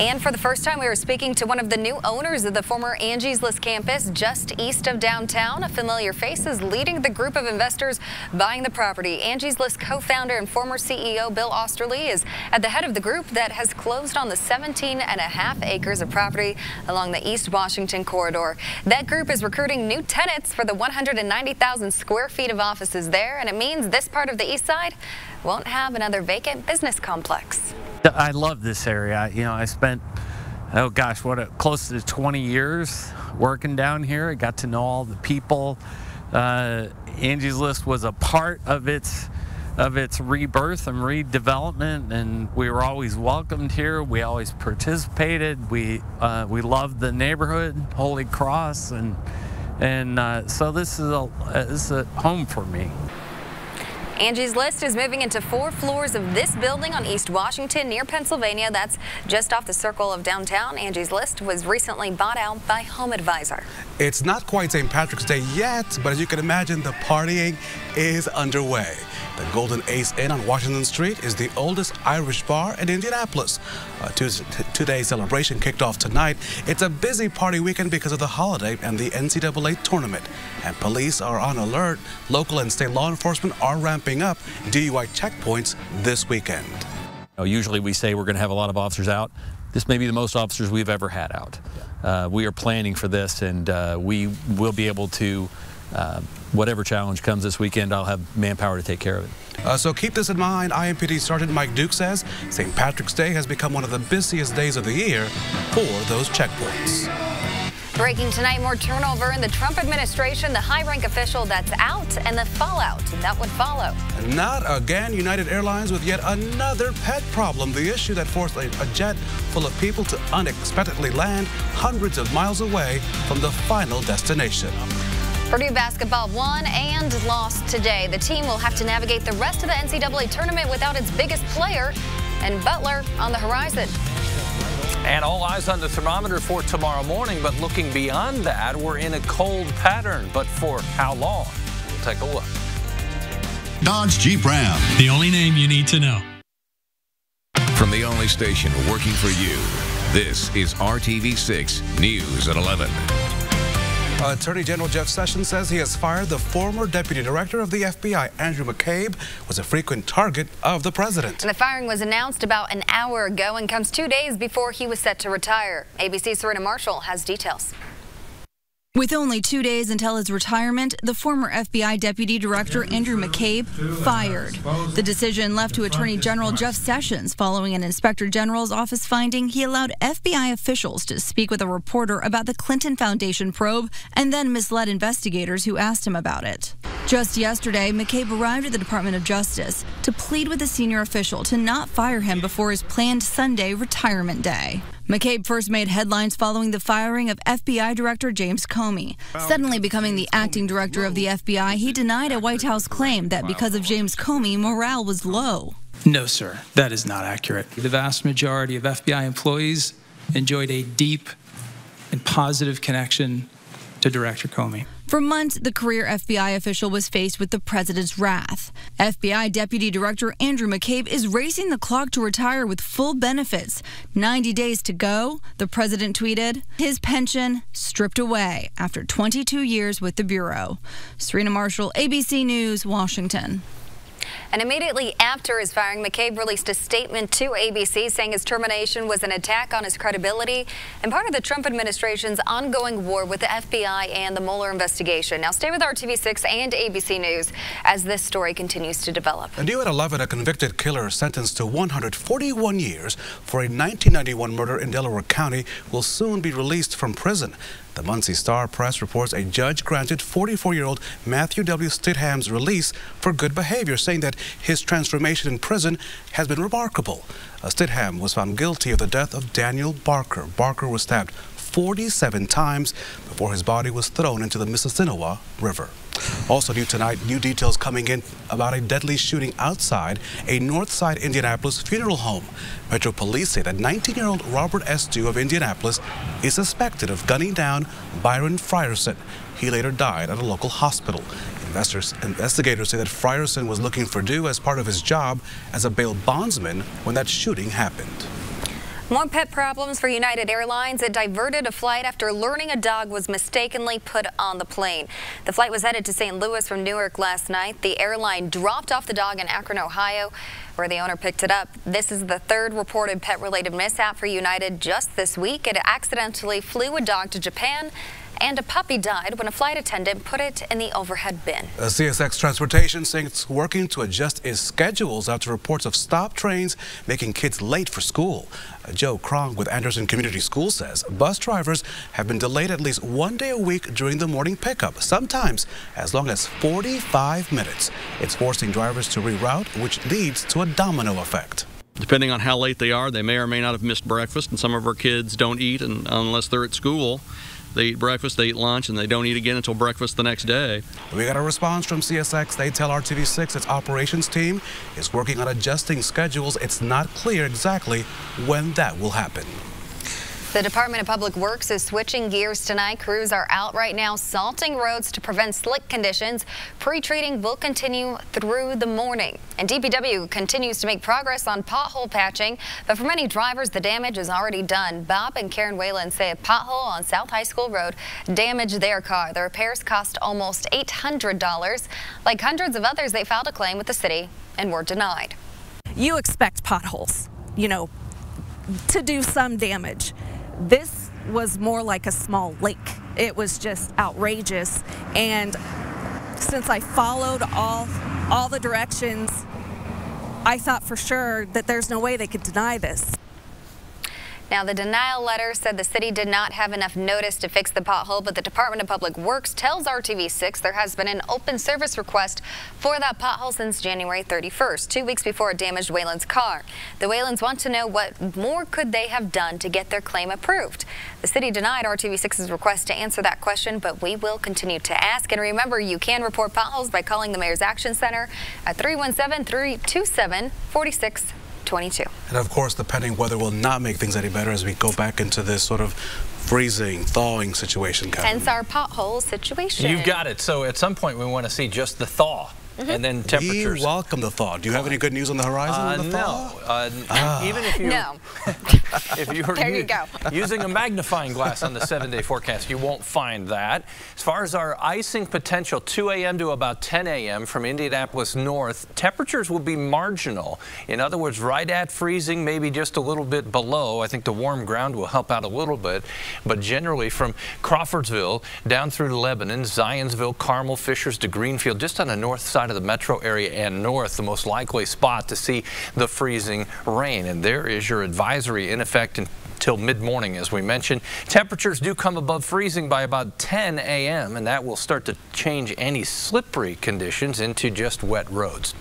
And for the first time, we are speaking to one of the new owners of the former Angie's List campus just east of downtown. A familiar face is leading the group of investors buying the property. Angie's List co-founder and former CEO Bill Osterly is at the head of the group that has closed on the 17.5 acres of property along the East Washington corridor. That group is recruiting new tenants for the 190,000 square feet of offices there, and it means this part of the east side won't have another vacant business complex. I love this area. You know, I spent, oh gosh, close to 20 years working down here. I got to know all the people. Angie's List was a part of its rebirth and redevelopment, and we were always welcomed here. We always participated. We loved the neighborhood, Holy Cross, and so this is a home for me. Angie's List is moving into 4 floors of this building on East Washington near Pennsylvania. That's just off the circle of downtown. Angie's List was recently bought out by Home Advisor. It's not quite St. Patrick's Day yet, but as you can imagine, the partying is underway. The Golden Ace Inn on Washington Street is the oldest Irish bar in Indianapolis. A two-day celebration kicked off tonight. It's a busy party weekend because of the holiday and the NCAA tournament. And police are on alert. Local and state law enforcement are ramping up DUI checkpoints this weekend. Usually we say we're going to have a lot of officers out. This may be the most officers we've ever had out. We are planning for this, and we will be able to whatever challenge comes this weekend, I'll have manpower to take care of it. So keep this in mind. IMPD Sergeant Mike Duke says St. Patrick's Day has become one of the busiest days of the year for those checkpoints. Breaking tonight, more turnover in the Trump administration, the high-rank official that's out, and the fallout that would follow. Not again. United Airlines with yet another pet problem. The issue that forced a jet full of people to unexpectedly land hundreds of miles away from the final destination. Purdue basketball won and lost today. The team will have to navigate the rest of the NCAA tournament without its biggest player, and Butler on the horizon. And all eyes on the thermometer for tomorrow morning, but looking beyond that, we're in a cold pattern. But for how long? We'll take a look. Dodge Jeep Ram, the only name you need to know. From the only station working for you, this is RTV6 News at 11. Attorney General Jeff Sessions says he has fired the former deputy director of the FBI. Andrew McCabe was a frequent target of the president. And the firing was announced about an hour ago and comes 2 days before he was set to retire. ABC's Serena Marshall has details. With only 2 days until his retirement, the former FBI Deputy Director Andrew McCabe fired. The decision left to Attorney General Jeff Sessions following an Inspector General's office finding he allowed FBI officials to speak with a reporter about the Clinton Foundation probe and then misled investigators who asked him about it. Just yesterday, McCabe arrived at the Department of Justice to plead with a senior official to not fire him before his planned Sunday retirement day. McCabe first made headlines following the firing of FBI Director James Comey. Suddenly becoming the acting director of the FBI, he denied a White House claim that because of James Comey, morale was low. No, sir, that is not accurate. The vast majority of FBI employees enjoyed a deep and positive connection to Director Comey. For months, the career FBI official was faced with the president's wrath. FBI Deputy Director Andrew McCabe is racing the clock to retire with full benefits. 90 days to go, the president tweeted, his pension stripped away after 22 years with the Bureau. Serena Marshall, ABC News, Washington. And immediately after his firing, McCabe released a statement to ABC saying his termination was an attack on his credibility and part of the Trump administration's ongoing war with the FBI and the Mueller investigation. Now stay with RTV6 and ABC News as this story continues to develop. And due at 11, a convicted killer sentenced to 141 years for a 1991 murder in Delaware County will soon be released from prison. The Muncie Star-Press reports a judge granted 44-year-old Matthew W. Stidham's release for good behavior, saying that his transformation in prison has been remarkable. Stidham was found guilty of the death of Daniel Barker. Barker was stabbed 47 times before his body was thrown into the Mississinawa River. Also new tonight, new details coming in about a deadly shooting outside a Northside Indianapolis funeral home. Metro Police say that 19-year-old Robert S. Dew of Indianapolis is suspected of gunning down Byron Frierson. He later died at a local hospital. Investigators say that Frierson was looking for Dew as part of his job as a bail bondsman when that shooting happened. More pet problems for United Airlines. It diverted a flight after learning a dog was mistakenly put on the plane. The flight was headed to St. Louis from Newark last night. The airline dropped off the dog in Akron, Ohio, where the owner picked it up. This is the third reported pet-related mishap for United just this week. It accidentally flew a dog to Japan, and a puppy died when a flight attendant put it in the overhead bin. CSX Transportation saying it's working to adjust its schedules after reports of stopped trains making kids late for school. Joe Krong with Anderson Community School says bus drivers have been delayed at least one day a week during the morning pickup, sometimes as long as 45 minutes. It's forcing drivers to reroute, which leads to a domino effect. Depending on how late they are, they may or may not have missed breakfast, and some of our kids don't eat unless they're at school. They eat breakfast, they eat lunch, and they don't eat again until breakfast the next day. We got a response from CSX. They tell RTV6 its operations team is working on adjusting schedules. It's not clear exactly when that will happen. The Department of Public Works is switching gears tonight. Crews are out right now salting roads to prevent slick conditions. Pre-treating will continue through the morning. And DPW continues to make progress on pothole patching, but for many drivers, the damage is already done. Bob and Karen Whalen say a pothole on South High School Road damaged their car. The repairs cost almost $800. Like hundreds of others, they filed a claim with the city and were denied. You expect potholes, to do some damage. This was more like a small lake. It was just outrageous. And since I followed all the directions, I thought for sure that there's no way they could deny this. Now, the denial letter said the city did not have enough notice to fix the pothole, but the Department of Public Works tells RTV6 there has been an open service request for that pothole since January 31st, 2 weeks before it damaged Whalen's car. The Whalens want to know what more could they have done to get their claim approved. The city denied RTV6's request to answer that question, but we will continue to ask. And remember, you can report potholes by calling the Mayor's Action Center at 317-327-4622. And of course, the pending weather will not make things any better as we go back into this sort of freezing, thawing situation. Hence our pothole situation. You've got it. So at some point, we want to see just the thaw. And then temperatures. We welcome the thaw. Do you have any good news on the horizon on the thaw? No. Even if you, no. If you were using a magnifying glass on the 7-day forecast, you won't find that. As far as our icing potential, 2 a.m. to about 10 a.m. from Indianapolis north, temperatures will be marginal. In other words, right at freezing, maybe just a little bit below. I think the warm ground will help out a little bit. But generally from Crawfordsville down through to Lebanon, Zionsville, Carmel, Fishers to Greenfield, just on the north side of the metro area and north, the most likely spot to see the freezing rain. And there is your advisory in effect until mid-morning, as we mentioned. Temperatures do come above freezing by about 10 a.m. and that will start to change any slippery conditions into just wet roads.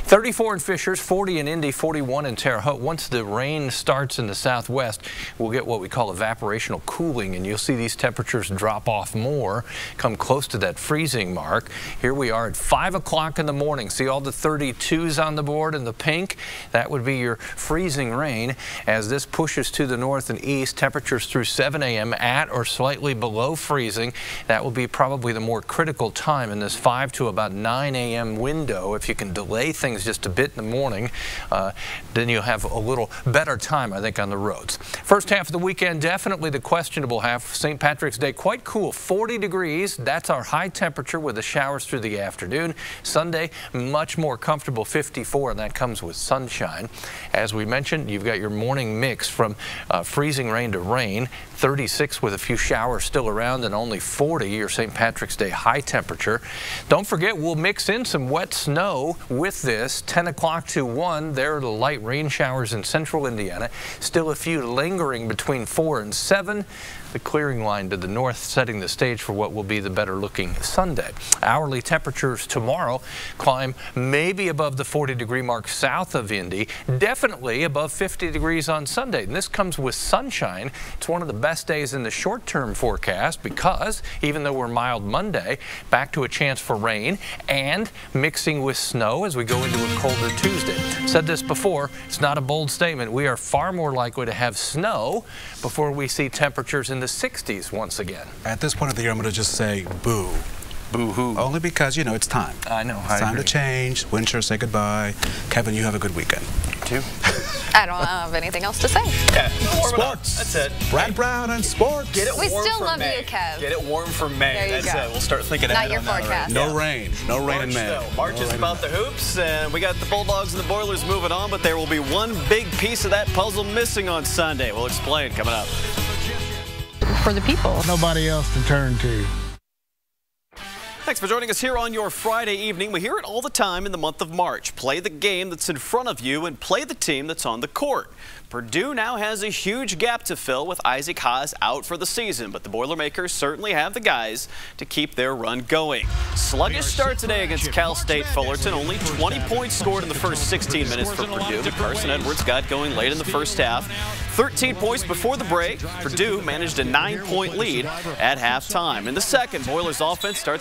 34 in Fishers, 40 in Indy, 41 in Terre Haute. Once the rain starts in the southwest, we'll get what we call evaporational cooling, and you'll see these temperatures drop off more, come close to that freezing mark. Here we are at 5 o'clock in the morning. See all the 32s on the board in the pink? That would be your freezing rain. As this pushes to the north and east, temperatures through 7 a.m. at or slightly below freezing. That will be probably the more critical time in this 5 to about 9 a.m. window. If you can delay things just a bit in the morning, then you'll have a little better time, I think, on the roads. First half of the weekend, definitely the questionable half. St. Patrick's Day, quite cool, 40 degrees. That's our high temperature with the showers through the afternoon. Sunday, much more comfortable, 54, and that comes with sunshine. As we mentioned, you've got your morning mix from freezing rain to rain, 36 with a few showers still around, and only 40 your St. Patrick's Day high temperature. Don't forget, we'll mix in some wet snow with this. 10 o'clock to 1, there are the light rain showers in central Indiana. Still a few lingering between 4 and 7. The clearing line to the north setting the stage for what will be the better looking Sunday. Hourly temperatures tomorrow climb maybe above the 40-degree mark south of Indy, definitely above 50 degrees on Sunday. And this comes with sunshine. It's one of the best days in the short-term forecast because even though we're mild Monday, back to a chance for rain and mixing with snow as we go into a colder Tuesday. Said this before, it's not a bold statement. We are far more likely to have snow before we see temperatures in the 60s once again. At this point of the year, I'm going to just say boo. Boo-hoo. Only because, it's time. I know. It's time to change. Winter, say goodbye. Kevin, you have a good weekend. You too. I don't have anything else to say. Yeah. Sports. That's it. Brad Brown and sports. Get it We warm still for love May. you, Kev. Get it warm for May. There you That's go. it. We'll start thinking Not ahead your on that forecast. already. No rain. No rain in March, May. though. March is about the hoops, and we got the Bulldogs and the Boilers moving on, but there will be one big piece of that puzzle missing on Sunday. We'll explain coming up. For the people. Nobody else to turn to. Thanks for joining us here on your Friday evening. We hear it all the time in the month of March. Play the game that's in front of you and play the team that's on the court. Purdue now has a huge gap to fill with Isaac Haas out for the season, but the Boilermakers certainly have the guys to keep their run going. Sluggish start today against Cal State Fullerton. Only 20 points scored in the first 16 minutes for Purdue, but Carson Edwards got going late in the first half. 13 points before the break. Purdue managed a 9-point lead at halftime. In the second, Boilers offense starts